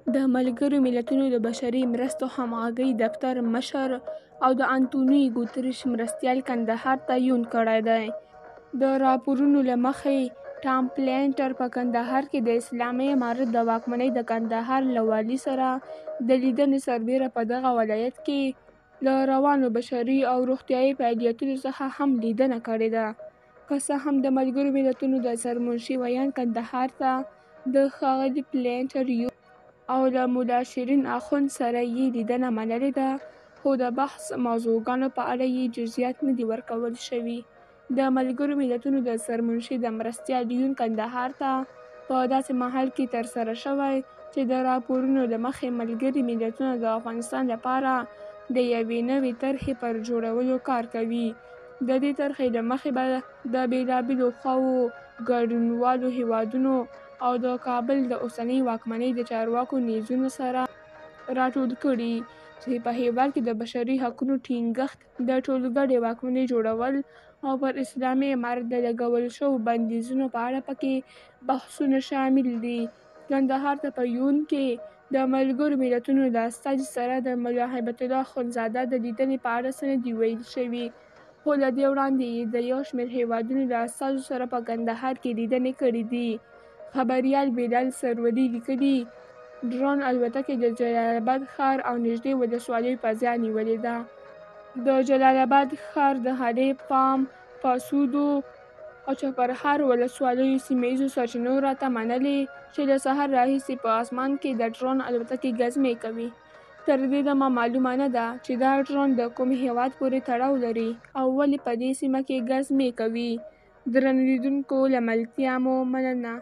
د ملګرو ملتونو د بشري مرستو همغږۍ دفتر مشر او د انټونیو ګوتریش مرستیال کندهار ته یون کړی دی. د راپورونو له مخې ټام پلینټر په کندهار کې د اسلامي امارت د واکمنۍ د کندهار له والي سره د لیدنې سربیره په دغه ولایت کې له روانو بشري او روغتیایي فعالیتونو څخه هم لیدنه کړې ده. که څه هم د ملګرو ملتونو د سرمنشي ویان کندهار ته د ښاغلي پلینټر یون او له ملا شیرین اخوند سره یې لیدنه منلې ده، خو د بحث موضوعګانو په اړه یې جزئیات نه دي ورکول شوي. د ملګرو ملتونو د سرمنشي د مرستیال یون کندهار ته په داسې مهال کې ترسره شوی چې د راپورونو له مخې ملګري ملتونه د افغانستان لپاره د یوې نوې طرحې پر جوړولو کار کوي. د دې طرحې له مخې به د بېلابېلو خواوو، ګډونوالو هیوادونو او د کابل د اوسنۍ واکمنۍ د چارواکو نیزونه سره راټول کړي چې په هېواد کې د بشري حقونو ټینګښت، د ټولګډې واکمنۍ جوړول او پر اسلامي امارت د لګول شوو بندیزونو په اړه پکې بحثونه شامل دي. کندهار ته په یون کې د ملګرو ملتونو له استازي سره د ملا هیبت الله اخندزاده د لیدنې په اړه څه نه دي ویل شوي، خو له دې وړاندې یې د یو شمېر هیوادونو له استازو سره په کندهار کې لیدنې کړې دي. خبریال بلال سروری لیکلي، ډرون الوتکې د جلال اباد ښار او نږدې ولسوالیو فضا نیولې ده. د جلال اباد ښار د حلب، پام، پاسودو او چپرهار ولسوالیو سیمه ییزو سرچینو راته منلي چې له سهار راهیسې په اسمان کې د ډرون الوتکې ګزمې کوي. تر دې دمه معلومه نه ده چې دا ډرون د کوم هیواد پورې تړاو لري او ولې په دې سیمه کې ګزمې کوي. درنو لیدونکو له ملتیا مو مننه.